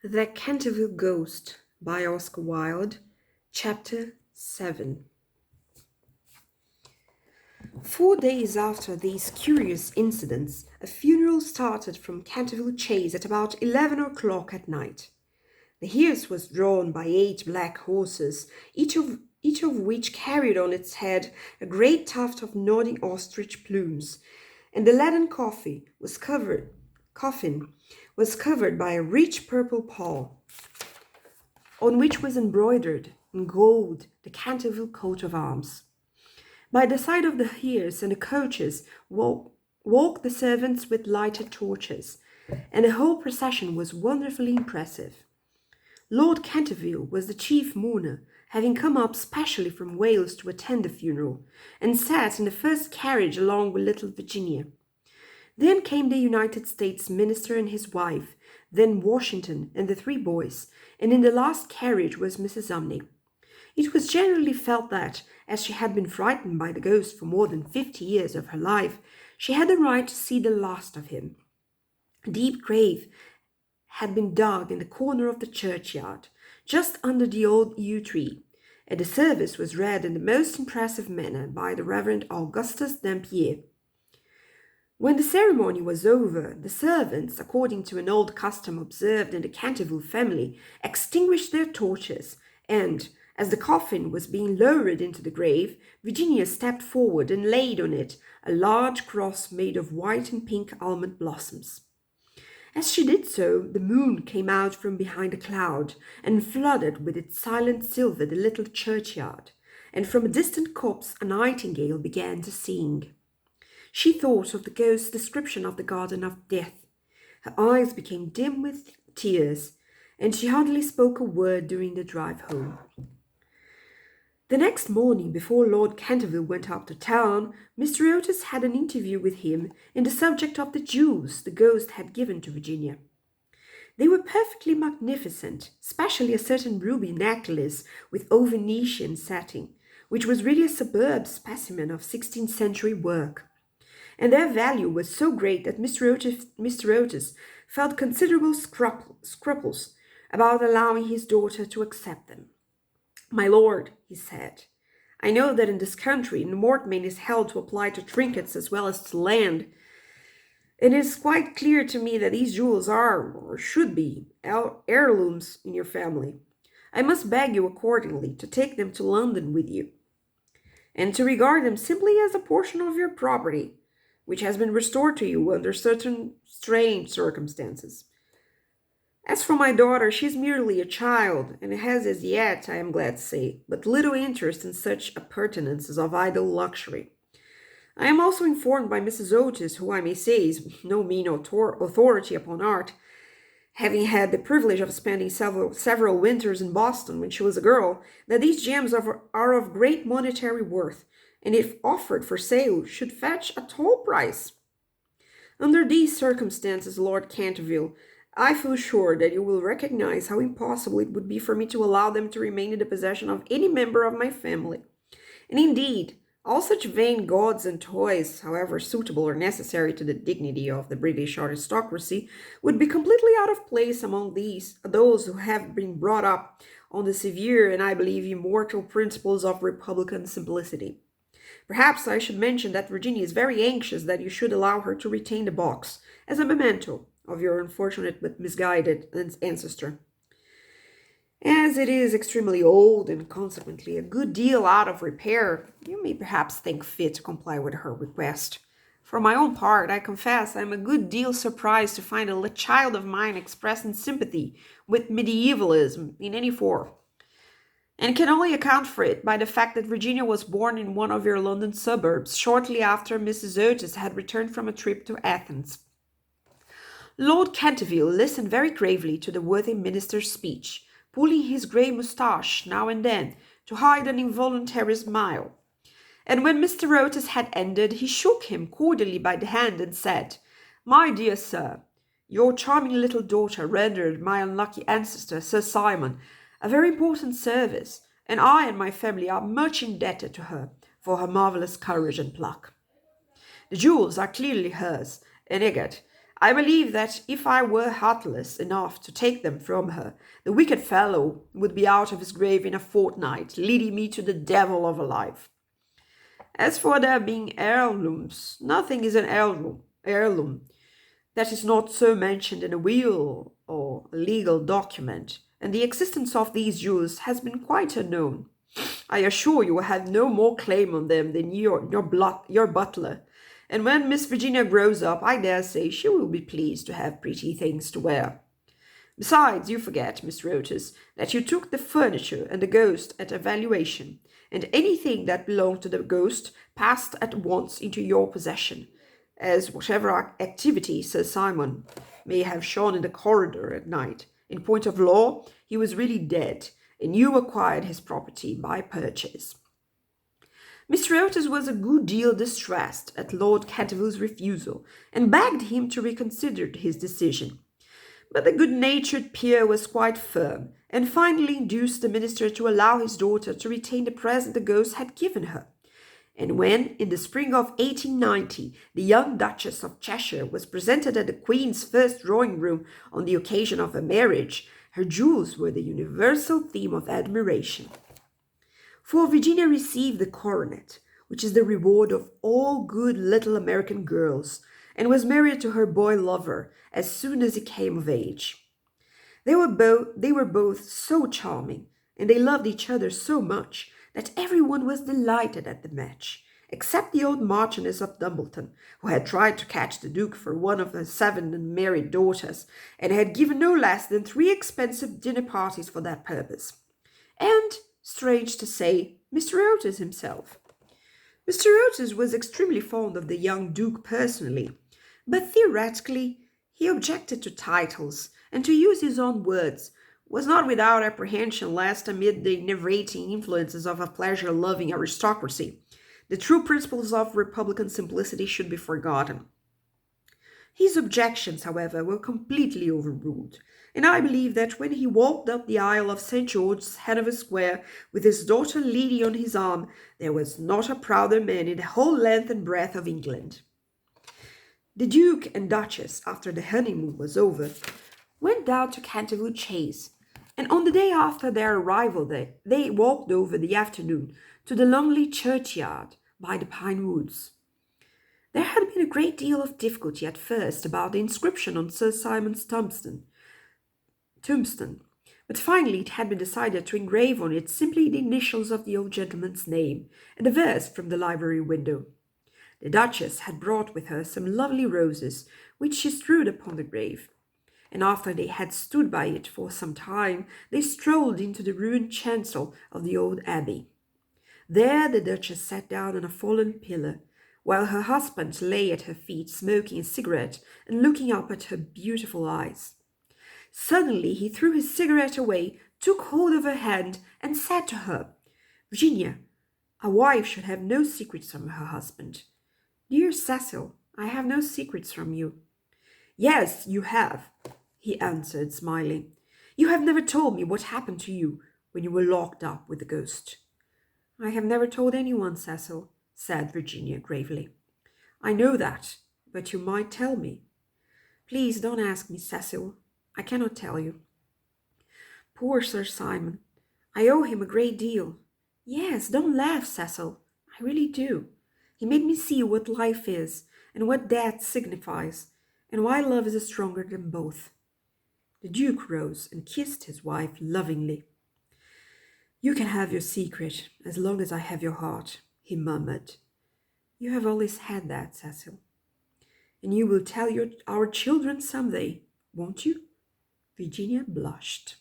The Canterville Ghost by Oscar Wilde, Chapter 7. 4 days after these curious incidents, a funeral started from Canterville Chase at about 11 o'clock at night. The hearse was drawn by 8 black horses, each of which carried on its head a great tuft of nodding ostrich plumes, and the leaden coffin was covered by a rich purple pall, on which was embroidered in gold the Canterville coat of arms. By the side of the hearse and the coaches walked the servants with lighted torches, and the whole procession was wonderfully impressive. Lord Canterville was the chief mourner, having come up specially from Wales to attend the funeral, and sat in the first carriage along with little Virginia. Then came the United States minister and his wife, then Washington and the 3 boys, and in the last carriage was Mrs. Umney. It was generally felt that, as she had been frightened by the ghost for more than 50 years of her life, she had the right to see the last of him. A deep grave had been dug in the corner of the churchyard, just under the old yew tree, and the service was read in the most impressive manner by the Reverend Augustus Dampier. When the ceremony was over, the servants, according to an old custom observed in the Canterville family, extinguished their torches, and, as the coffin was being lowered into the grave, Virginia stepped forward and laid on it a large cross made of white and pink almond blossoms. As she did so, the moon came out from behind a cloud and flooded with its silent silver the little churchyard, and from a distant copse a nightingale began to sing. She thought of the ghost's description of the garden of death. Her eyes became dim with tears, and she hardly spoke a word during the drive home. The next morning, before Lord Canterville went up to town, Mr. Otis had an interview with him in the subject of the jewels the ghost had given to Virginia. They were perfectly magnificent, especially a certain ruby necklace with Venetian setting, which was really a superb specimen of 16th century work. And their value was so great that Mr. Otis felt considerable scruples about allowing his daughter to accept them. "My lord," he said, "I know that in this country mortmain is held to apply to trinkets as well as to land. It is quite clear to me that these jewels are, or should be, heirlooms in your family. I must beg you accordingly to take them to London with you, and to regard them simply as a portion of your property, which has been restored to you under certain strange circumstances. As for my daughter, she is merely a child, and has as yet, I am glad to say, but little interest in such appurtenances of idle luxury. I am also informed by Mrs. Otis, who I may say is no mean authority upon art, having had the privilege of spending several winters in Boston when she was a girl, that these gems are of great monetary worth, and if offered for sale, should fetch a tall price. Under these circumstances, Lord Canterville, I feel sure that you will recognize how impossible it would be for me to allow them to remain in the possession of any member of my family. And indeed, all such vain gauds and toys, however suitable or necessary to the dignity of the British aristocracy, would be completely out of place among those who have been brought up on the severe and, I believe, immortal principles of republican simplicity. Perhaps I should mention that Virginia is very anxious that you should allow her to retain the box as a memento of your unfortunate but misguided ancestor. As it is extremely old and consequently a good deal out of repair, you may perhaps think fit to comply with her request. For my own part, I confess I am a good deal surprised to find a child of mine expressing sympathy with medievalism in any form, and can only account for it by the fact that Virginia was born in one of your London suburbs shortly after Mrs. Otis had returned from a trip to Athens." Lord Canterville listened very gravely to the worthy minister's speech, pulling his grey moustache now and then to hide an involuntary smile. And when Mr. Otis had ended, he shook him cordially by the hand and said, "My dear sir, your charming little daughter rendered my unlucky ancestor, Sir Simon, a very important service, and I and my family are much indebted to her for her marvelous courage and pluck. The jewels are clearly hers, and Edgar, I believe that if I were heartless enough to take them from her, the wicked fellow would be out of his grave in a fortnight, leading me to the devil of a life. As for their being heirlooms, nothing is an heirloom that is not so mentioned in a will or a legal document, and the existence of these jewels has been quite unknown. I assure you I have no more claim on them than your butler, and when Miss Virginia grows up, I dare say she will be pleased to have pretty things to wear. Besides, you forget, Miss Rotus, that you took the furniture and the ghost at a valuation, and anything that belonged to the ghost passed at once into your possession, as whatever activity Sir Simon may have shown in the corridor at night, in point of law, he was really dead, and you acquired his property by purchase. Mr. Otis was a good deal distressed at Lord Canterville's refusal, and begged him to reconsider his decision. But the good-natured peer was quite firm, and finally induced the minister to allow his daughter to retain the present the ghost had given her. And when, in the spring of 1890, the young Duchess of Cheshire was presented at the Queen's first drawing-room on the occasion of her marriage, her jewels were the universal theme of admiration. For Virginia received the coronet, which is the reward of all good little American girls, and was married to her boy lover as soon as he came of age. They were both so charming, and they loved each other so much, that everyone was delighted at the match, except the old Marchioness of Dumbleton, who had tried to catch the Duke for one of her 7 unmarried daughters, and had given no less than 3 expensive dinner parties for that purpose. And, strange to say, Mr. Otis himself. Mr. Otis was extremely fond of the young Duke personally, but theoretically he objected to titles, and to use his own words, was not without apprehension lest amid the enervating influences of a pleasure-loving aristocracy, the true principles of republican simplicity should be forgotten. His objections, however, were completely overruled, and I believe that when he walked up the aisle of St. George's, Hanover Square, with his daughter Lydie on his arm, there was not a prouder man in the whole length and breadth of England. The Duke and Duchess, after the honeymoon was over, went down to Canterville Chase, and on the day after their arrival there, they walked over the afternoon to the lonely churchyard by the pine woods. There had been a great deal of difficulty at first about the inscription on Sir Simon's tombstone, but finally it had been decided to engrave on it simply the initials of the old gentleman's name and a verse from the library window. The Duchess had brought with her some lovely roses, which she strewed upon the grave, and after they had stood by it for some time, they strolled into the ruined chancel of the old abbey. There the Duchess sat down on a fallen pillar, while her husband lay at her feet smoking a cigarette and looking up at her beautiful eyes. Suddenly he threw his cigarette away, took hold of her hand, and said to her, "Virginia, a wife should have no secrets from her husband." "Dear Cecil, I have no secrets from you." "Yes, you have," he answered, smiling. "You have never told me what happened to you when you were locked up with the ghost." "I have never told anyone, Cecil," said Virginia gravely. "I know that, but you might tell me." "Please don't ask me, Cecil. I cannot tell you." "Poor Sir Simon. I owe him a great deal." "Yes, don't laugh, Cecil. I really do. He made me see what life is, and what death signifies, and why love is stronger than both." The Duke rose and kissed his wife lovingly. "You can have your secret as long as I have your heart," he murmured. "You have always had that, Cecil. And you will tell our children some day, won't you?" Virginia blushed.